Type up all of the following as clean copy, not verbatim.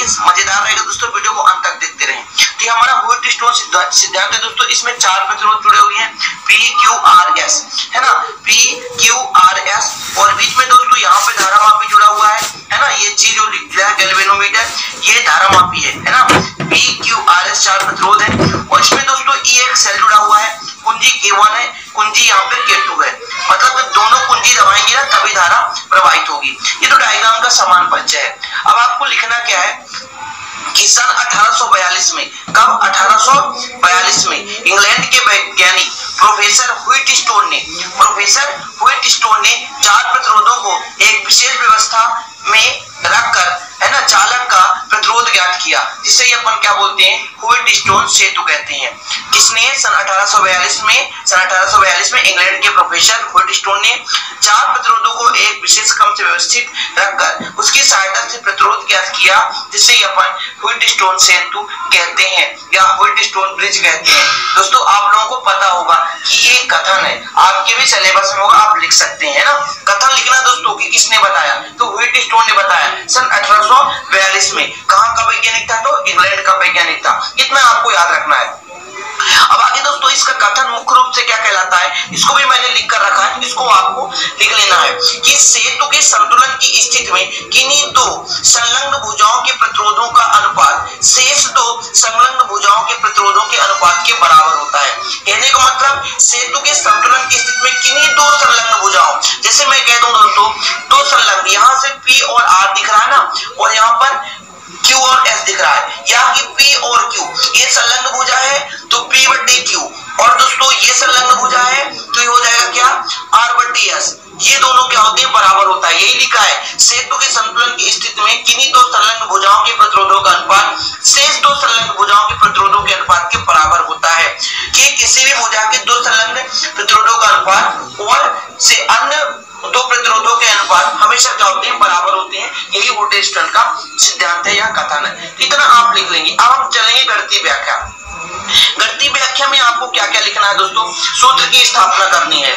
मजेदार रहेगा दोस्तों, वीडियो को अंत तक देखते रहें। तो हमारा व्हिटस्टोन सिद्धांत है दोस्तों, इसमें 4 प्रतिरोध जुड़े हुए हैं, PQRS है ना, PQRS, और बीच में दोस्तों यहाँ पे धारामापी जुड़ा हुआ है ना, ये चीज जो लिख दिया है गैल्वेनोमीटर, ये धारामापी है ना, PQRS 4 प्रतिरोध है। और इसमें दोस्तों ये एक सेल जुड़ा हुआ है, कुंजी K1 है, कुंजी यहाँ पे K2 है, मतलब दोनों कुंजी दबाएंगे ना तभी धारा प्रवाहित होगी। ये तो डायग्राम का समान परिचय है। अब आपको लिखना क्या है कि सन 1842 में, कब 1842 में इंग्लैंड के वैज्ञानिक प्रोफेसर व्हिटस्टोन ने 4 प्रतिरोधों को एक विशेष व्यवस्था में रखकर है ना चालक का प्रतिरोध ज्ञात किया, जिसे अपन क्या बोलते हैं, व्हिटस्टोन सेतु कहते हैं। किसने? सन 1842 में इंग्लैंड के प्रोफेसर व्हिटस्टोन ने 4 प्रतिरोधों को एक विशेष क्रम से व्यवस्थित रखकर उसकी सहायता से प्रतिरोध ज्ञात किया, जिसे अपन व्हिटस्टोन सेतु कहते हैं या व्हिटस्टोन ब्रिज कहते हैं। दोस्तों आप लोगों को पता होगा कि ये कथन है, आपके भी सिलेबस में होगा, आप लिख सकते हैं ना, कथन लिखना दोस्तों कि किसने बताया, तो व्हिटस्टोन ने बताया सन 1842 में। कहां का वैज्ञानिक था? तो इंग्लैंड का वैज्ञानिक था। इतना आपको याद रखना है। अब आगे दोस्तों इसका कथन मुख्य रूप से क्या कहलाता है, इसको भी मैंने लिख कर रखा है, इसको आपको लिख लेना है कि सेतु के संतुलन की स्थिति में किन्हीं 2 संलग्न भुजाओं के प्रतिरोधों का अनुपात शेष 2 संलग्न भुजाओं के प्रतिरोधों के अनुपात के बराबर होता है। कहने का मतलब सेतु के संतुलन की स्थिति में किन्हीं 2 संलग्न भुजाओं, जैसे मैं कह दूं दोस्तों 2 संलग्न, यहाँ से P और R दिख रहा है ना, और यहाँ पर Q और S दिख रहा है, या कि P और Q ये संलग्न भुजा है तो P/Q, और दोस्तों ये संलग्न भुजा है तो ये हो जाएगा क्या, R/S। ये दोनों क्या होते हैं, बराबर होता है। यही लिखा है सेतु के संतुलन की स्थिति में किन्हीं 2 संलग्न भुजाओं के प्रतिरोधों का अनुपात शेष 2 संलग्न भुजाओं के प्रतिरोधों के अनुपात के बराबर होता है, कि किसी भी भुजा के 2 संलग्न प्रतिरोधों का अनुपात और से अन्य 2 प्रतिरोधों के अनुपात हमेशा क्या होते हैं, बराबर होते हैं। यही व्हिटस्टोन का सिद्धांत है या कथन है। इतना आप लिख लेंगे। अब हम चलेंगे गणितीय व्याख्या। गणितीय व्याख्या में आपको क्या क्या लिखना है दोस्तों, सूत्र की स्थापना करनी है।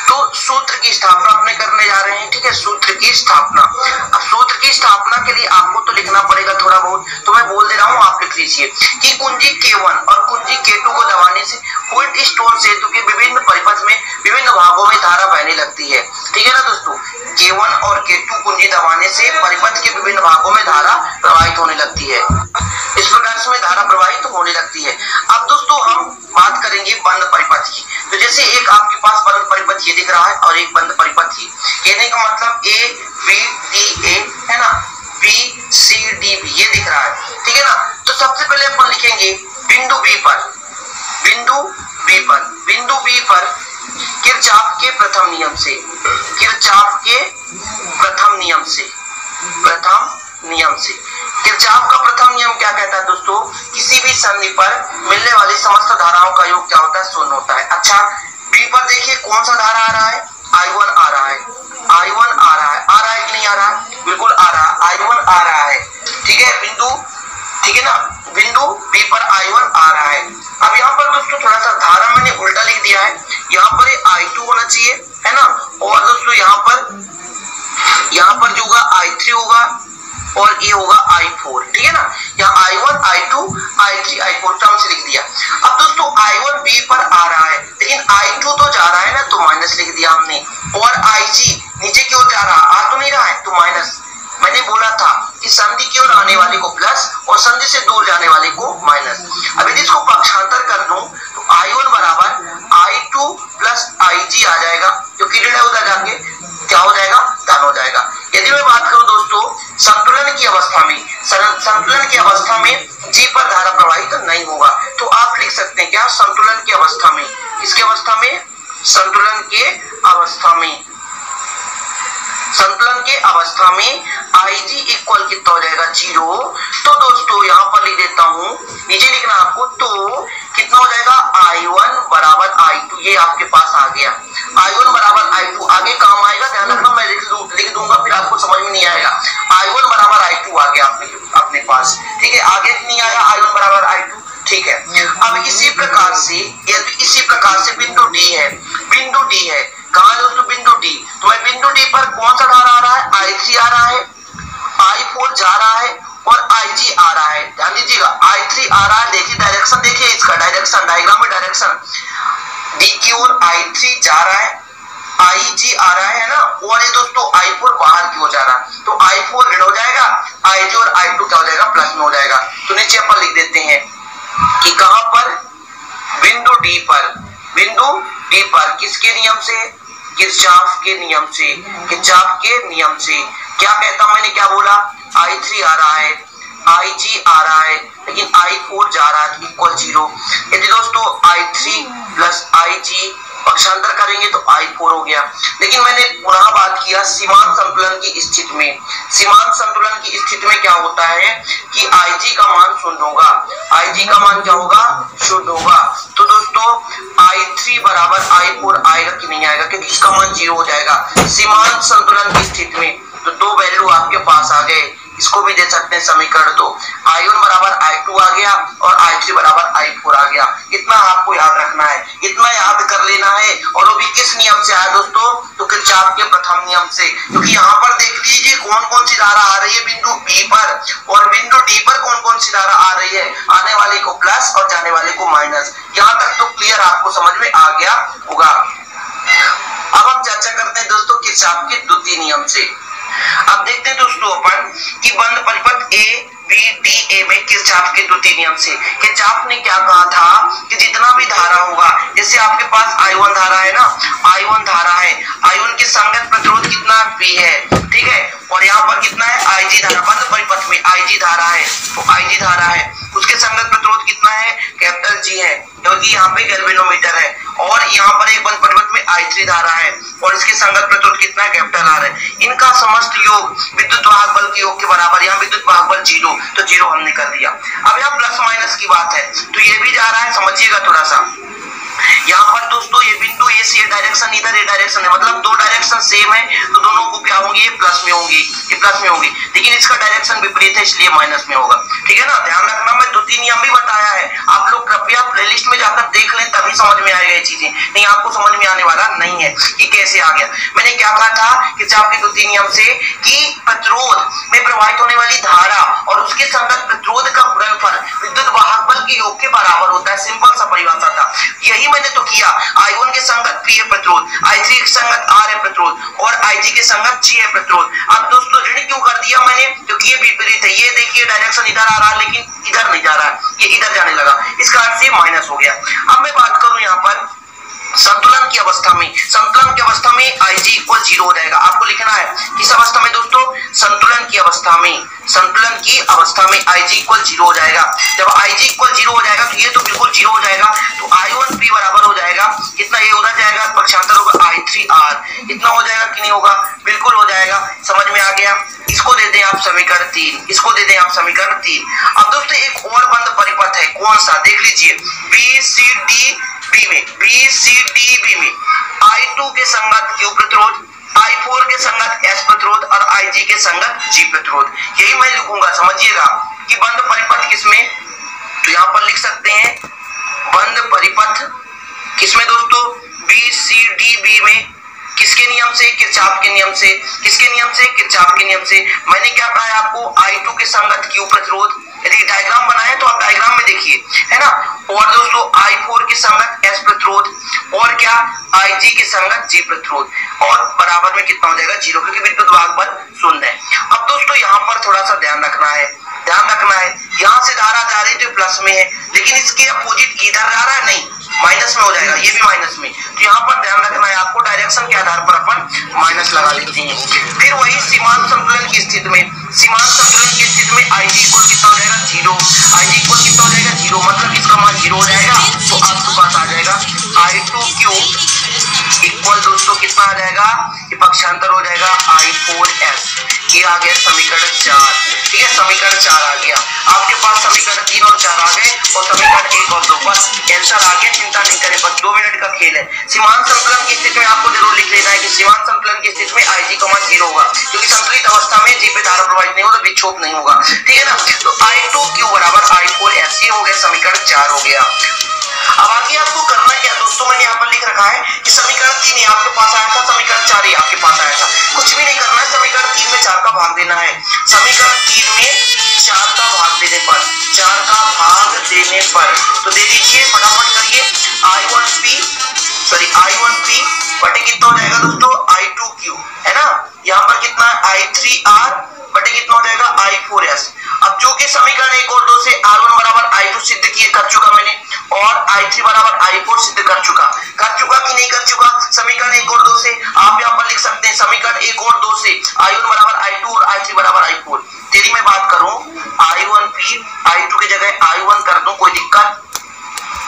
तो सूत्र की स्थापना अपने करने जा रहे हैं, ठीक है, सूत्र की स्थापना। अब सूत्र की स्थापना के लिए आपको तो लिखना पड़ेगा थोड़ा बहुत, तो मैं बोल दे रहा हूँ, आप लिख लीजिए कि कुंजी K1 और कुंजी K2 को दबाने से व्हिटस्टोन सेतु के विभिन्न परिपथ में विभिन्न भागों में धारा बहने लगती है। ठीक है ना दोस्तों, K1 और K2 कुंजी दबाने से परिपथ के विभिन्न भागों में धारा प्रवाहित होने लगती है। इस प्रकार से धारा प्रवाहित होने लगती है। अब दोस्तों हम बात करेंगे बंद परिपथ की। तो जैसे एक आपके पास बंद परिपथ ये दिख रहा है और एक बंद परिपथ ये, कहने का मतलब ABDA है ना, BCDB ये दिख रहा है, ठीक है ना। तो सबसे पहले अपन लिखेंगे बिंदु B पर किरचॉफ के प्रथम नियम से, किरचॉफ का प्रथम नियम क्या कहता है दोस्तों, किसी भी संधि पर मिलने वाली समस्त धाराओं का योग क्या होता है, शून्य होता है। अच्छा बी पर देखिए कौन सा धारा आ रहा है, I1 आ रहा है, आ रहा है कि नहीं आ रहा है, बिल्कुल आ रहा है, I1 आ रहा है, ठीक है बिंदु, ठीक है ना, बिंदु बी पर I1 आ रहा है। अब यहाँ पर दोस्तों थोड़ा सा धारा मैंने उल्टा लिख दिया है, यहाँ पर I2 होना चाहिए है ना, और दोस्तों यहाँ पर जो होगा I3 होगा और ये होगा I4, ठीक है ना। यहाँ I1, I2, I3, I4 term से लिख दिया। अब दोस्तों I1 B पर आ रहा है, लेकिन I2 तो जा रहा है ना, तो माइनस लिख दिया हमने, और IG नीचे की ओर जा रहा, आ तो नहीं रहा है, तो माइनस। मैंने बोला था कि संधि की ओर आने वाले को प्लस और संधि से दूर जाने वाले को माइनस। अब यदि इसको पक्षांतर कर दूं तो I1 बराबर I2 प्लस IG आ जाएगा, क्योंकि ऋण है उधर जाके क्या हो जाएगा, धन हो जाएगा। यदि मैं बात करूं दोस्तों संतुलन की अवस्था में G पर धारा प्रवाहित नहीं होगा, तो आप लिख सकते हैं क्या, संतुलन की अवस्था में, इसके अवस्था में, संतुलन के अवस्था में IG इक्वल कितना हो जाएगा, 0। तो दोस्तों यहाँ पर लिख देता हूँ, नीचे लिखना आपको, तो कितना हो जाएगा, I1 बराबर I2, ये आपके पास आ गया, I1 बराबर I2, आगे काम आएगा, ध्यान रखना, मैं लिख दूंगा फिर आपको समझ में नहीं आएगा। I1 बराबर I2 आ गया अपने पास, ठीक है, आगे नहीं आया, I1 बराबर I2, ठीक है। अब इसी प्रकार से बिंदु D है, कहा दोस्तों बिंदु D, तो मैं बिंदु D पर कौन सा धारा आ रहा है, I3 आ रहा है, I4 जा रहा है और ध्यान दीजिएगा, I3 आ रहा है, देखिए डायरेक्शन, देखिए इसका डायरेक्शन, डायग्राम में डायरेक्शन डी की ओर I3 जा रहा है, IG आ रहा है ना, और ये दोस्तों I4 बाहर की ओर जा रहा है, तो I4 ऋण हो जाएगा, IG और I2 क्या हो जाएगा, प्लस में हो जाएगा। तो नीचे अपन लिख देते हैं कि कहां पर, बिंदु डी पर, बिंदु डी पर किसके नियम से, किरचॉफ के नियम से, किरचॉफ के नियम से। क्या कहता हूं मैंने, क्या बोला, I3 आ रहा है, IG आ रहा है, लेकिन I4 जा रहा है इक्वल 0। यदि दोस्तों I3 प्लस IG पक्षांतर करेंगे तो I4 हो गया। लेकिन मैंने पुनः बात किया सीमांत संतुलन की स्थिति में, सीमांत संतुलन की स्थिति में क्या होता है कि IG का मान शून्य होगा, IG का मान क्या होगा, शून्य होगा। तो दोस्तों I3 बराबर I4 आएगा कि नहीं आएगा, क्योंकि इसका मान 0 हो जाएगा सीमांत संतुलन की स्थिति में। तो दो वैल्यू आपके पास आ गए, इसको भी दे सकते हैं समीकरण 2, I1 बराबर I2 आ गया और I3 बराबर I4 आ गया। इतना आपको याद रखना है, इतना याद कर लेना है। और वो भी किस नियम से आया दोस्तों, तो किरचॉफ के प्रथम नियम से। क्योंकि यहाँ पर देख लीजिए कौन कौन सी धारा आ रही है बिंदु B पर, और बिंदु D पर कौन कौन सी धारा आ रही है, आने वाले को प्लस और जाने वाले को माइनस। यहाँ तक तो क्लियर आपको समझ में आ गया होगा। अब हम चर्चा करते हैं दोस्तों किरचॉफ के द्वितीय नियम से। अब देखते हैं दोस्तों अपन कि बंद परिपथ ए बी डी ए में किरचॉफ के द्वितीय नियम से किरचॉफ ने क्या कहा था कि जितना भी धारा होगा, जैसे आपके पास I1 धारा है ना, I1 धारा है, I1 की संगत प्रतिरोध कितना V है, ठीक है, और यहाँ पर कितना है IG धारा, बंद परिपथ में IG धारा है, तो IG धारा है, उसके संगत प्रतिरोध कितना है, कैपिटल G है, क्योंकि यहाँ पे गैल्वेनोमीटर है, और यहाँ पर एक बंद परिपथ में I3 धारा है और इसके संगत प्रतिरोध कितना है, कैपिटल R है। इनका समस्त योग विद्युत वाहक बल के योग के बराबर, यहाँ विद्युत वाहक बल 0, तो 0 हमने कर दिया। अब यहाँ प्लस माइनस की बात है, तो ये भी जा रहा है, समझिएगा थोड़ा सा। यहाँ पर दोस्तों ये बिंदु ए से डायरेक्शन इधर ए डायरेक्शन है, मतलब दो डायरेक्शन सेम है, तो दोनों को क्या होंगे, ये प्लस में होंगी, ये प्लस में होंगी, लेकिन इसका डायरेक्शन विपरीत है इसलिए माइनस में होगा, ठीक है ना। ध्यान रखना, मैं द्वितीय नियम भी बताया है, आप लोग कृपया प्लेलिस्ट में जाकर देख लें, तभी समझ में आएगा ये चीजें, नहीं आपको समझ में आने वाला नहीं है कि कैसे आ गया। मैंने क्या कहा था किरचॉफ के द्वितीय नियम से कि प्रतिरोध में प्रवाहित होने वाली धारा और उसके संगत प्रतिरोध का गुणनफल विद्युत वाहक बल के योग के बराबर होता है, सिंपल सा परिभाषा था। यही मैंने तो किया, I1 के संगत P है प्रतिरोध, I3 के संगत R है प्रतिरोध, और IG के संगत G है प्रतिरोध। अब दोस्तों ऋण क्यों कर दिया मैंने, क्योंकि ये विपरीत है, ये देखिए डायरेक्शन इधर आ रहा है लेकिन इधर नहीं जा रहा है, ये इधर जाने लगा, इसका अर्थ ये माइनस हो गया। अब मैं बात करूं यहाँ पर संतुलन की अवस्था में, संतुलन की अवस्था में IG इक्वल 0 हो जाएगा। आपको लिखना है किस अवस्था में दोस्तों, संतुलन की अवस्था में, संतुलन की अवस्था में IG इक्वल 0 हो जाएगा। जब IG इक्वल 0 हो जाएगा तो ये तो बिल्कुल 0 हो जाएगा, तो I1P बराबर हो जाएगा कितना, ये उधर जाएगा, पक्षांतर होगा I3R, इतना हो जाएगा कि नहीं होगा, बिल्कुल हो जाएगा। समझ में आ गया। इसको दे दें आप समीकरण 3, इसको दे दें आप समीकरण 3। अब दोस्तों एक और बंद परिपथ है, कौन सा, देख लीजिए BCDB में, BCDB में I2 के संगत Q प्रतिरोध, I4 के संगत S प्रतिरोध और IG के संगत G प्रतिरोध। यही मैं लिखूंगा, समझिएगा कि बंद परिपथ किसमें, तो यहाँ पर लिख सकते हैं बंद परिपथ किसमें दोस्तों, BCDB में, किसके नियम से, किरचॉफ के नियम से, किसके नियम से, किरचॉफ के नियम से। मैंने क्या कहा है आपको, I2 के संगत Q प्रतिरोध, यदि डायग्राम बनाए तो आप डायग्राम में देखिए, है ना, और दोस्तों I4 के संगत S प्रतिरोध, और क्या IG के संगत G प्रतिरोध, और बराबर में कितना हो जाएगा, 0, क्योंकि विद्युत वाहक बल 0 है। अब दोस्तों यहाँ पर थोड़ा सा ध्यान रखना है, ध्यान रखना है, यहाँ से धारा जा रही तो प्लस में है, लेकिन इसके अपोजिट इधर जा रहा है, नहीं माइनस में हो जाएगा, ये भी माइनस में, तो यहाँ पर ध्यान रखना है आपको, डायरेक्शन के आधार पर अपन माइनस लगा लेते हैं। फिर वही सीमांत संतुलन की स्थिति में, सीमांत संतुलन की स्थिति में IG इक्वल कितना हो जाएगा, 0, IG इक्वल कितना हो जाएगा, 0, मतलब इसका मान 0 हो जाएगा, तो आपके पास आ जाएगा I2Q इक्वल दोस्तों कितना आ जाएगा, ये पक्षांतर हो जाएगा I4S, ये आ गया समीकरण 4, ठीक है, समीकरण 4 आ गया आपके पास, समीकरण 3 और 4 आ गए, और समीकरण 1 और 2, बस आंसर आ गया, चिंता नहीं करें, बस 2 मिनट का खेल है। सीमांत संतुलन की स्थिति में आपको जरूर लिख लेना है कि सीमांत संतुलन की स्थिति में IG का मान 0 होगा, क्योंकि संतुलित अवस्था में G पे धारा प्रवाहित नहीं होगा तो विक्षोभ नहीं होगा, ठीक है ना। तो I2Q बराबर I4S, ये हो गया समीकरण 4 हो गया। अब आगे आपको करना क्या दोस्तों, मैंने यहाँ पर लिख रखा है कि समीकरण 3 आपके पास आया था, समीकरण 4 आपके पास आया था। कुछ भी नहीं करना है, समीकरण 3 में 4 का भाग देना है। समीकरण 3 में 4 का भाग देने पर, 4 का भाग देने पर तो दे दीजिए, फटाफट करिए। I1P बटे कितना हो जाएगा दोस्तों, I2Q है ना। यहाँ पर कितना है I3R बटे कितना हो जाएगा I4S। अब चूंकि समीकरण 1 और 2 से R1 बराबर I2 सिद्ध किए कर चुका मैंने, और I3 बराबर I4 सिद्ध कर चुका कि नहीं कर चुका। समीकरण 1 और 2 से आप यहाँ पर लिख सकते हैं, समीकरण 1 और 2 से I1 बराबर I2 और I3 बराबर I4। यदि मैं बात करूं I1P I2 की जगह I1 कर दूं, कोई दिक्कत।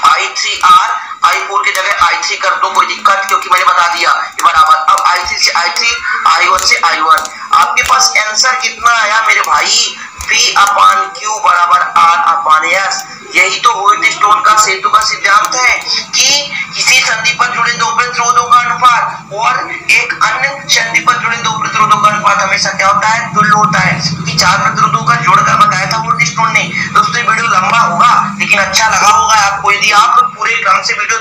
I3R I4 की जगह I3 कर दो, कोई दिक्कत, क्योंकि मैंने बता दिया ये बराबर। अब I3 से I3, I1 से I1, आपके पास आंसर कितना आया मेरे भाई, P/Q बराबर R/S। यही तो व्हीटस्टोन का सेतु का सिद्धांत है कि किसी संधि पर जुड़े दो प्रतिरोधों का अनुपात और एक अन्य संधि पर जुड़े दो प्रतिरोधों का अनुपात हमेशा क्या होता है, तुल्य होता है। क्योंकि 4 प्रतिरोधों का जोड़कर बताया था व्हीटस्टोन ने। दोस्तों ये वीडियो लंबा होगा लेकिन अच्छा लगा होगा आपको। यदि आप पूरे क्रम से वीडियो